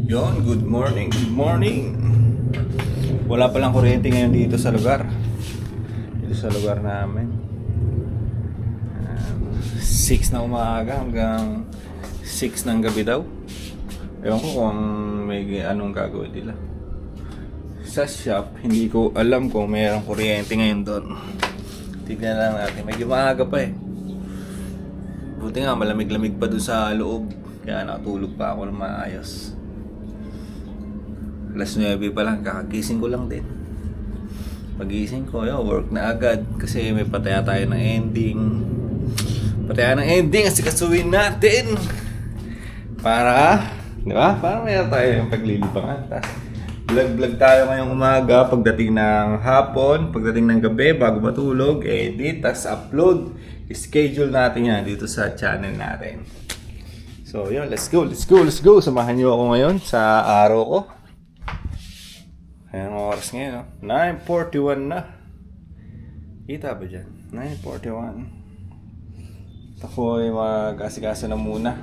Yon, good morning, good morning. Wala palang kuryente ngayon dito sa lugar. Dito sa lugar namin. 6 na umaga hanggang 6 ng gabi daw. Ewan ko kung may anong gagawin nila. Sa shop, hindi ko alam kung mayroong kuryente ngayon doon. Tignan lang natin. Medyo maaga pa eh. Buti nga, malamig-lamig pa doon sa loob. Kaya nakatulog pa ako ng maayos. Alas 9 pa lang, kakagising ko lang din. Pagising ko, work na agad. Kasi may pataya tayo ng ending. Pataya ng ending, asikasuhin natin. Para, di ba? Para mayroon tayo yung paglilibangan. Tapos, vlog tayo ngayong umaga. Pagdating ng hapon, pagdating ng gabi, bago matulog, edit, tapos upload. Schedule natin yan dito sa channel natin. So, yun, let's go. Samahan niyo ako ngayon sa araw ko. Ayan ang oras ngayon, no? 9:41 na. Kita ba dyan? 9:41. Ako ay mag-asikasa na muna.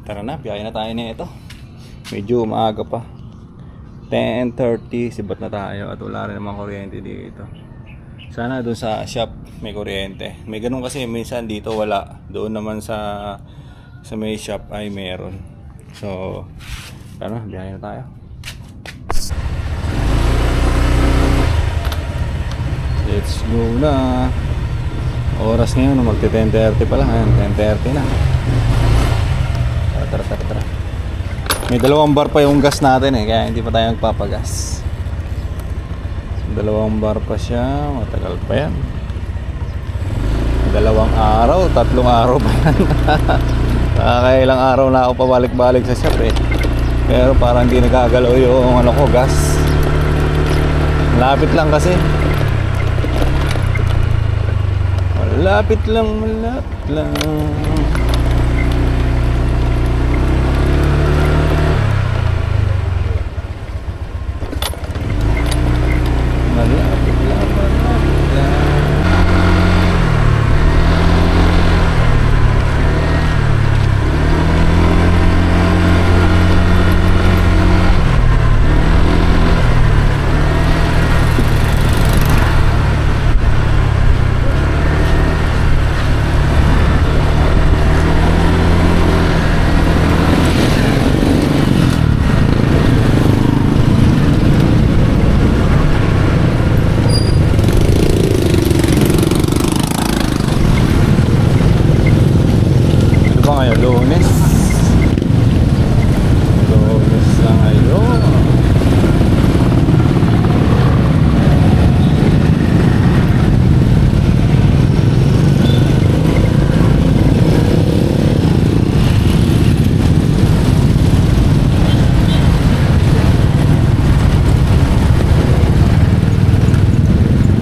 Tara na, biyahe na tayo na ito. Medyo maaga pa. 10:30, sibat na tayo at wala rin namang kuryente dito. Sana doon sa shop may kuryente. May ganun kasi minsan dito wala. Doon naman sa may shop ay meron. So, tara, biyahe na tayo. Let's go na. Oras ngayon, magti-10:30 pa lang. Ayan, 10:30 na. Tara. May 2 bar pa yung gas natin eh, kaya hindi pa tayo magpapagas. 2 bar pa siya, matagal pa yan. 2 araw, 3 araw pa yan. Nakakailang araw na ako pabalik-balik sa shop eh. Pero parang hindi nagagalaw yung gas. Malapit lang kasi. Malapit lang. Lunes na ngayon.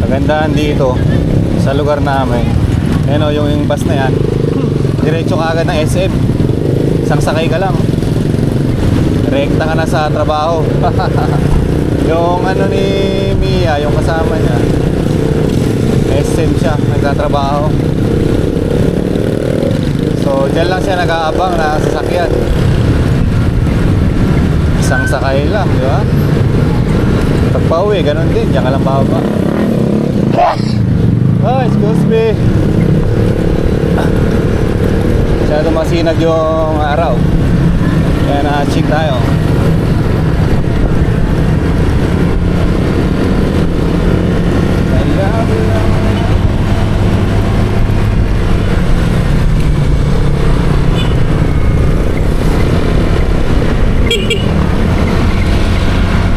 Kagandahan dito sa lugar namin, yung bus na yan, diretso ka agad ng SM. Isang sakay ka lang, rekta ka na sa trabaho. Yung ni Mia, yung kasama niya, SM siya, nagtatrabaho. So dyan lang siya nag-aabang na sasakyan. Isang sakay lang, di ba? Pag pauwi, ganun din, dyan ka lang bababa. Oh, excuse me. Masyado masinag yung araw. Kaya na-check tayo.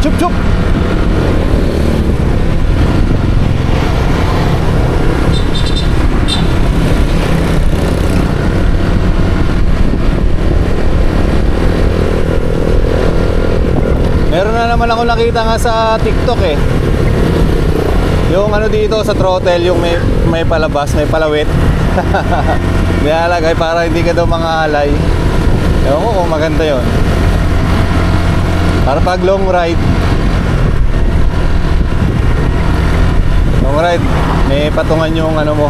Chup! Meron na naman ako nakita nga sa TikTok eh. Yung dito sa throttle, yung may palabas, may palawit. Nilalagay para hindi ka daw mangahalay. Ewan ko kung maganda yon. Para pag long ride, Long ride, may patungan yung ano mo,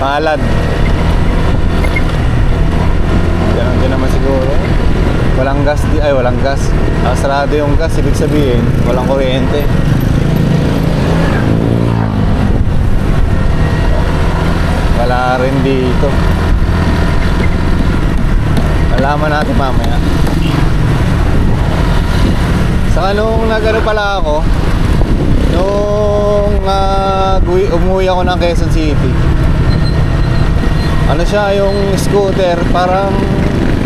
palad. Ganun din naman siguro. Walang gas, walang gas. Sarado yung gas, ibig sabihin, walang kuryente. Wala rin dito. Malaman natin mamaya. Saka nung nagano pala ako, nung umuwi ako ng Quezon City, ano siya, yung scooter, parang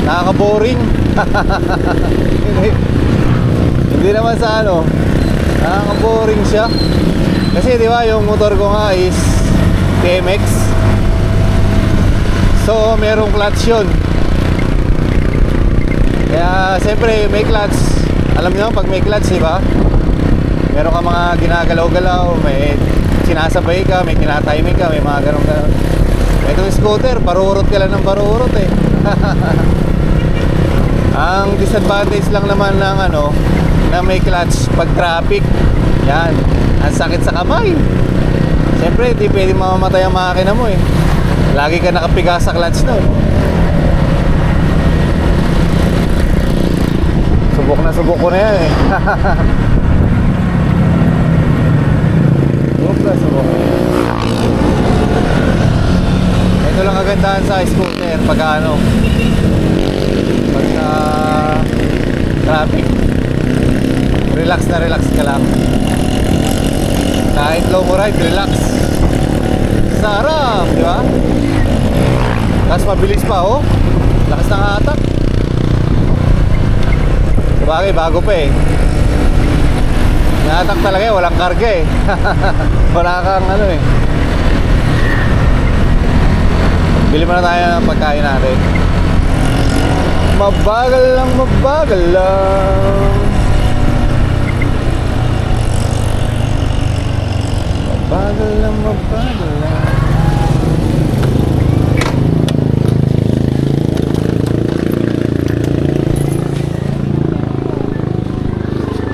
nakaka-boring. Hindi naman sa ano, nakaka-boring siya. Kasi di ba yung motor ko nga is TMX. So merong clutch yun. Kaya siyempre may clutch. Alam niyo pag may clutch, di ba? Meron ka mga ginagalaw-galaw, may sinasabay ka, may tinatiming ka, may mga ganun-ganun. Itong scooter, parurot ka lang ng parurot eh. Ang disadvantage lang naman ng ano, na may clutch pag traffic. Yan, ang sakit sa kamay. Siyempre, di pwede mamamatay ang makina mo eh. Lagi ka nakapiga sa clutch nun. Subok ko na yan eh. Subok. Ito lang kagandahan sa scooter pagka ano, pagka traffic, relax ka lang. Kahit low mo ride, relax. Sarap, di ba? Tapos mabilis pa, oh. Lakas ng hatak. Sabagay, bago pa eh. Nahatak talaga eh, walang karga eh. Wala kang ano eh. Bili muna tayo ng pagkain natin. Mabagal lang. Mabagal lang.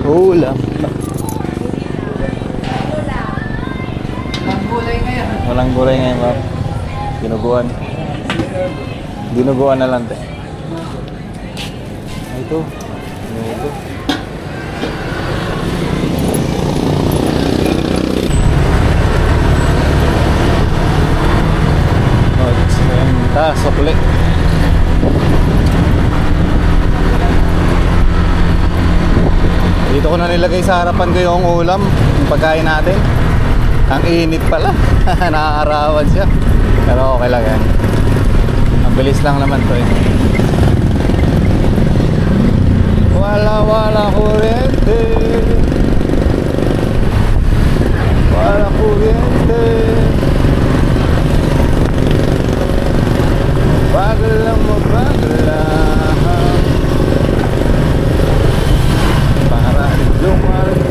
Ulam. Walang gulay ngayon, ma'am. Dinuguan na lang, te. Ito. Sukli. Dito ko na nilagay sa harapan ko yung ulam, yung pagkain natin. Ang init pala. Nakakarawan siya. Pero okay lang yan. Ang bilis lang naman to eh. Wala kuryente. Wala kuryente. Bagal lang. Para lumalit.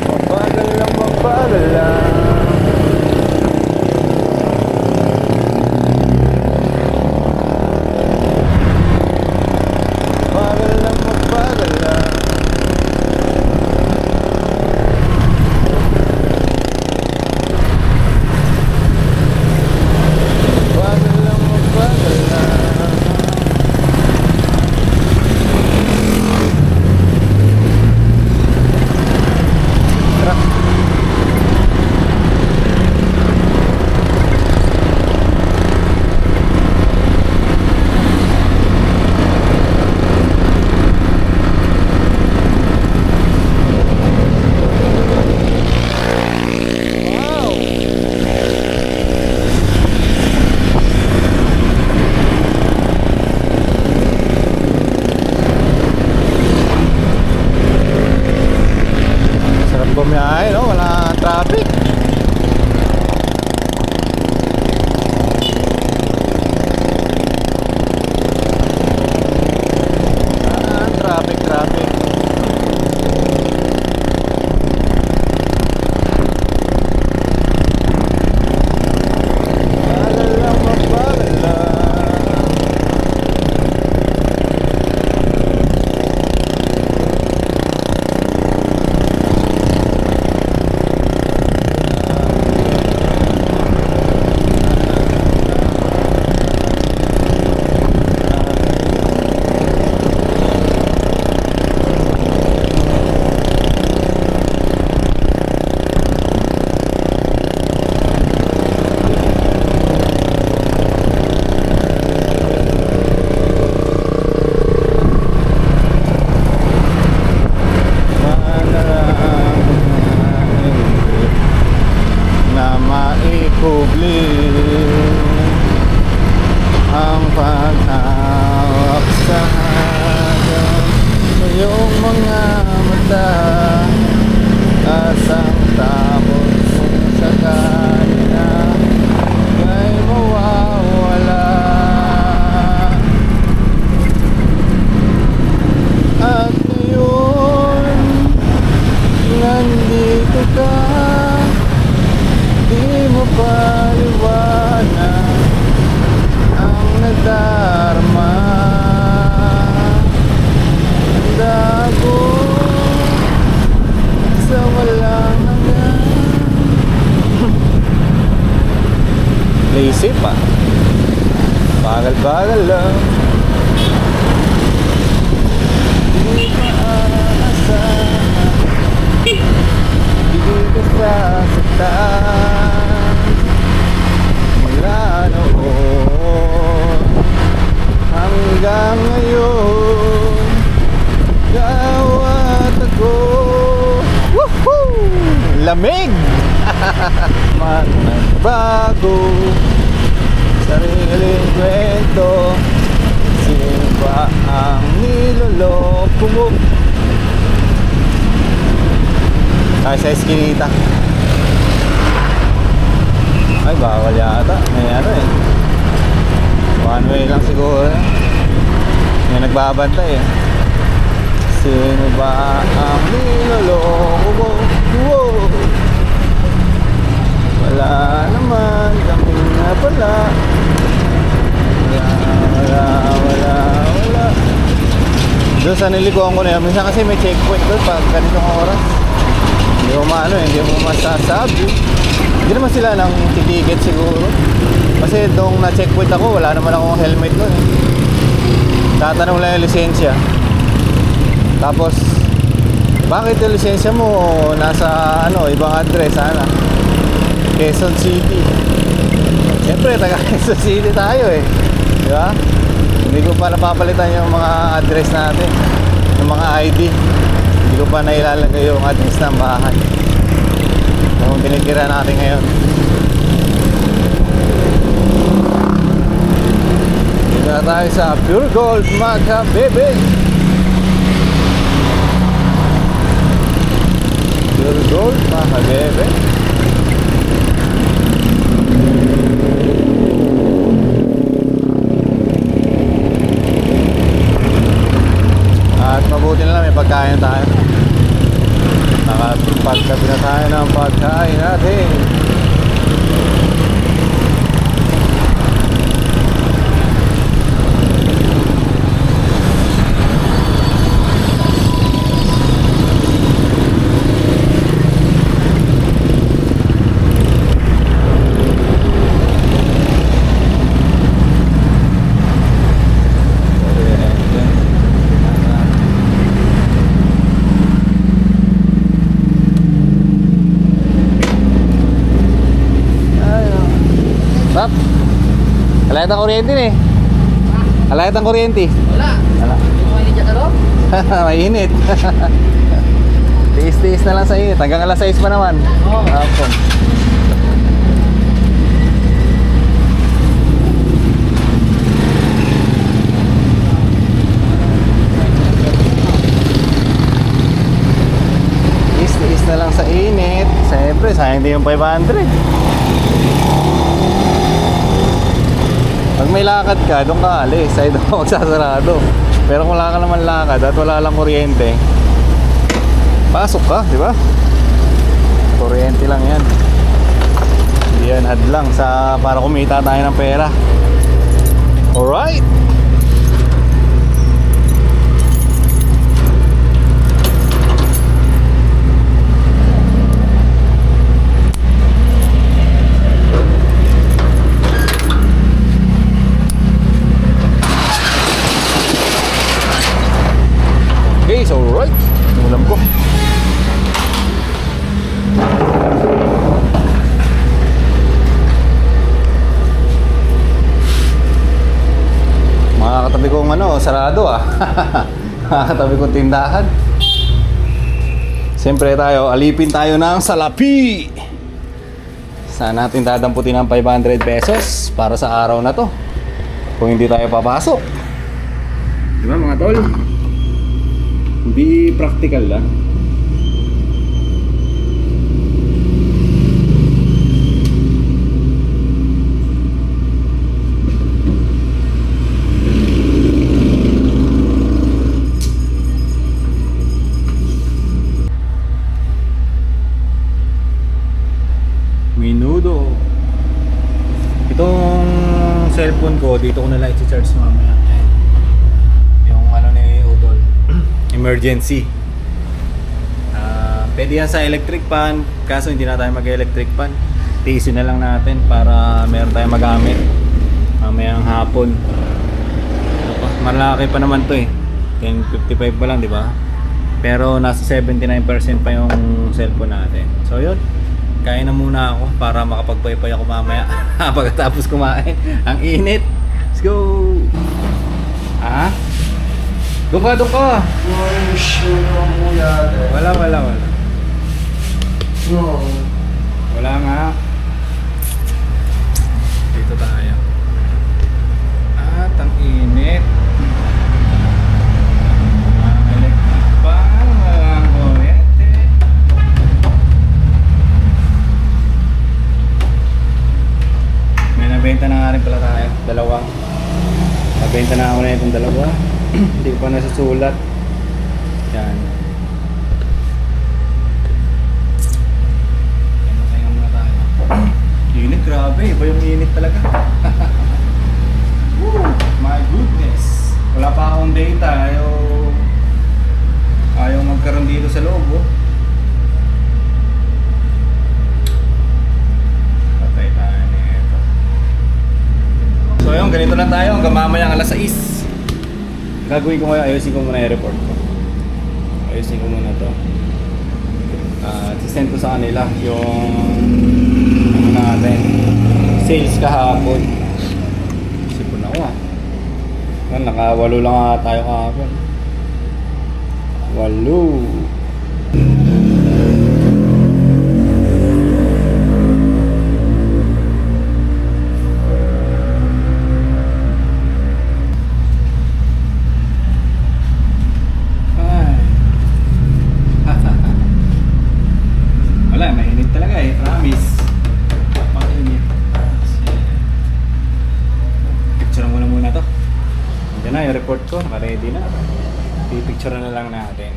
Mabagal lang. Bagal lang. iyong mga mata at ang takot kung sakali na ay mawawala. At ngayon nandito ka, di mo paliwanag ang nadarama. Dago sa walang hanggan. Naisip pa, bagal-bagal lang. Di maaasahan, di ka sasaktan. Mula noon hanggang ngayon, ikaw at ako. Woohoo! Lamig! Man nagbago, sariling kwento. Sino ba ang niloloko mo? Ay, sa eskinita. Ay, bawal yata. May ano eh, one way lang siguro. May nagbabantay eh. Sino ba ang niloloko mo? Wow! Wala naman kami nga pala. Wala. Doon sa nilikuan ko na yun, minsan kasi may checkpoint doon pag ganitong oras. Hindi mo maano eh, hindi mo masasabi. Hindi naman sila nang titigit siguro. Kasi doon na checkpoint ako, wala naman akong helmet doon eh. Tatanong lang yung lisensya. Tapos, bakit yung lisensya mo nasa ano, ibang address, sana? Quezon City. Siyempre, taga Quezon City tayo eh. Di ba? Hindi ko pa napapalitan yung mga address natin, yung mga ID. Hindi ko pa nailalagay yung address ng bahay kung tinitira natin ngayon. Dito na tayo sa Pure Gold Magkabebe. Pure Gold Magkabebe. At mabuti na lang may pagkain tayo. Nakapagkabi na tayo ng pagkain natin. Alayat ang kuryente eh. Alayat ang kuryente. Wala. Mainit ka ro? Mainit. Tiis-tiis na lang sa init. Hanggang alas 6 pa naman. Oo. Hapon. Tiis-tiis na lang sa init. Siyempre, sayang din yung 500. Pag may lakad ka, doon ka alis. Ay doon ka magsasarado. Pero kung wala ka naman lakad at wala lang kuryente, pasok ka, di ba? Kuryente lang yan. Hindi yan hadlang sa para kumita tayo ng pera. Alright! Okay, so alright. Ulam ko. Mga katabi kong ano, sarado ah. Mga katabi kong tindahan. Siyempre tayo, alipin tayo ng salapi. Saan natin dadamputin ng 500 pesos para sa araw na to kung hindi tayo papasok. Diba mga tol? Hindi practical lang. Minudo. Itong cellphone ko, dito ko nalang i-charge mamaya. Ayan. Yung ano ni Utol. Emergency. Pwede yan sa electric pan, kaso hindi na tayo mag-electric pan. Tiisin na lang natin para meron tayong magamit mamayang hapon. Malaki pa naman to eh. 10.55 pa lang, di ba? Pero nasa 79% pa yung cellphone natin. So yun, kain na muna ako para makapagpaypay ako mamaya pagkatapos kumain. Ang init. Let's go. Doon ka. Wala. Wala nga. Dito tayo. Ang init. Electric pan, walang kuryente. May nabenta na nga rin pala tayo. Dalawang. Nabenta na ako na itong dalawa. Hindi ko pa nasusulat. Yan. Pahinga muna tayo. Init, grabe. Iba yung init talaga. Woo, my goodness. Wala pa akong data. Ayaw magkaroon dito sa loob. Oh. Patay tayo nito. So yun, ganito lang tayo. Hanggang mamayang alas 6. Gagawin ko ngayon, ayusin ko muna yung report ko. Ayusin ko muna to. Sisend ko sa kanila yung ano natin, sales kahapon. Sipon ako naka-8 lang tayo kahapon. 8. Wala, mainit talaga eh, promise. Pang-init. Picture mo na muna to. Nandiyan na yung report ko, naka-ready na. Pipicture na lang natin.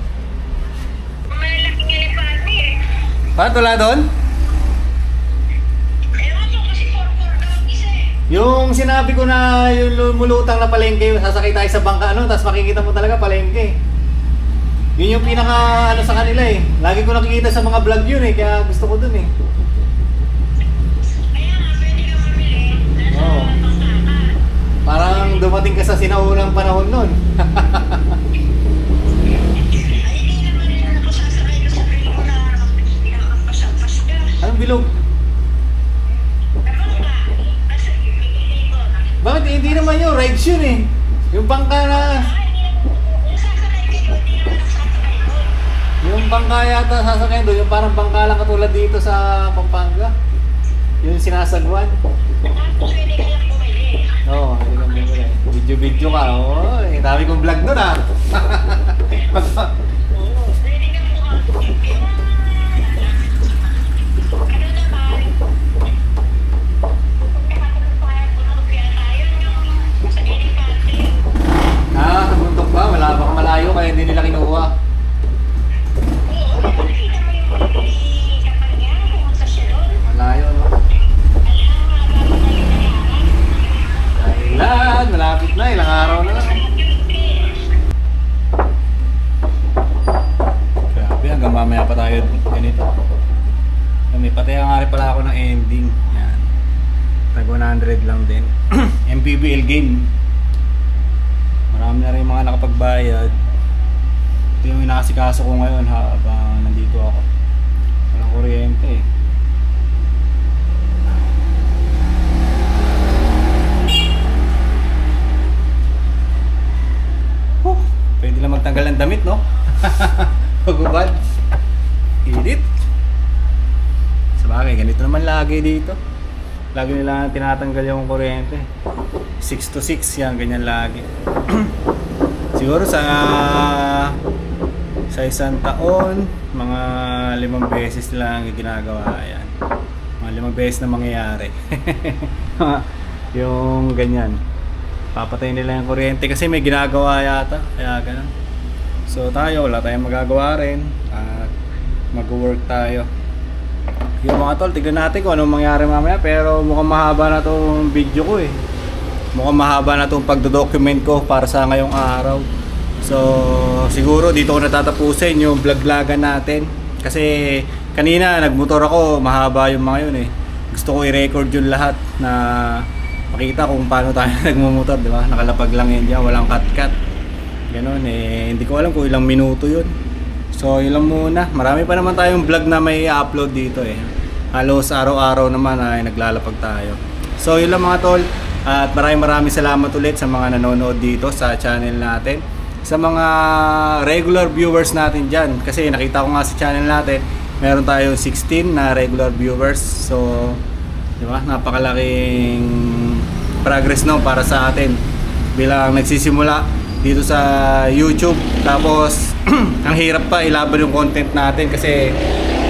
Malaking elepante eh. Paano wala doon? Ewan ko kasi 4-4 daw isa eh. Yung sinabi ko na yung lumulutang na palengke, sasakay tayo sa bangka tapos makikita mo talaga palengke. Yun yung pinaka sa kanila eh. Lagi ko nakikita sa mga vlog yun eh, kaya gusto ko dun eh. Kaya nga, pwede ka mamili. Oo. Parang dumating ka sa sinaunang panahon nun. Ay, hindi naman rin ako sasakay ko sa train ko na pinakapasagpas ka. Anong bilog? Ewan ka, kasi bibili ko. Bakit hindi naman yun? Rides yun eh. Yung bangka na... Yung sasakay kayo, hindi naman ako sasakay ko. Yung bangka yata sasakyan doon, yung parang bangka lang katulad dito sa Pampanga. Yung sinasagwan. Tapos pwede ka lang bumili. Oo, hindi kang bumili. Video ka. Oo, dami kong vlog doon ah. Oo, pwede ka bumili. Ano naman? Pagkakatapayan ko na kaya tayo yung sa elepante. Sa bundok ba? Wala bang malayo kaya hindi nila kinuha. Oo, nakita mo yung kapal niya kung sa salon. Malayo, no? Kailan? Malapit na, ilang araw na lang. Grabe, hanggang mamaya pa tayo ganito. May pataya nga rin pala ako ng ending. Yan. Tag 100 lang din. MPBL game. Marami na rin mga nakapagbayad. Ito yung inakasikaso ko ngayon habang nandito ako. Walang kuryente eh. Pwede lang magtanggal ng damit, no? Pagubad. Init. Sabagay, ganito naman lagi dito. Lagi nila tinatanggal yung kuryente. 6 to 6 yan, ganyan lagi. Siguro sa Sa isang taon, mga 5 beses lang yung ginagawa yan. Mga 5 beses na mangyayari. Yung ganyan. Papatayin nila yung kuryente kasi may ginagawa yata. Kaya ganun. So tayo, wala tayong magagawa rin. At mag-work tayo. Yung mga tol, tignan natin kung anong mangyari mamaya. Pero mukhang mahaba na tong video ko eh. Mukhang mahaba na tong pagdodocument ko para sa ngayong araw. So siguro dito ko natatapusin yung vlog-vlogan natin. Kasi kanina nagmotor ako, mahaba yung mga yun eh. Gusto ko i-record yung lahat na makita kung paano tayo nagmumotor, di ba? Nakalapag lang yun dyan, walang cut-cut. Ganon eh, hindi ko alam kung ilang minuto yun. So yun lang muna. Marami pa naman tayong vlog na may upload dito eh. Halos araw-araw naman ay naglalapag tayo. So yun lang mga tol. At maraming salamat ulit sa mga nanonood dito sa channel natin. Sa mga regular viewers natin dyan. Kasi nakita ko nga sa channel natin, meron tayong 16 na regular viewers. So di ba? Napakalaking progress no para sa atin bilang nagsisimula dito sa YouTube. Tapos ang hirap pa ilaban yung content natin kasi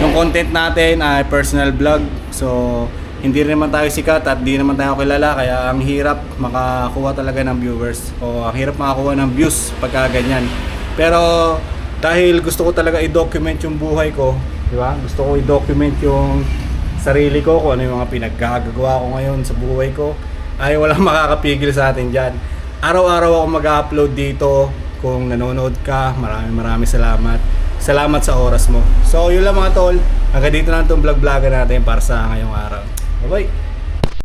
yung content natin ay personal vlog. So hindi rin naman tayo sikat at di naman tayo kilala, kaya ang hirap makakuha talaga ng viewers o ang hirap makakuha ng views pagka ganyan. Pero dahil gusto ko talaga i-document yung buhay ko, di ba? Gusto ko i-document yung sarili ko, kung ano yung mga pinaggagawa ko ngayon sa buhay ko, ay walang makakapigil sa atin dyan. Araw-araw ako mag-upload dito. Kung nanonood ka, maraming salamat. Salamat sa oras mo. So yun lang mga tol, hanggang dito na itong vlog-vlogger natin para sa ngayong araw. Bye-bye!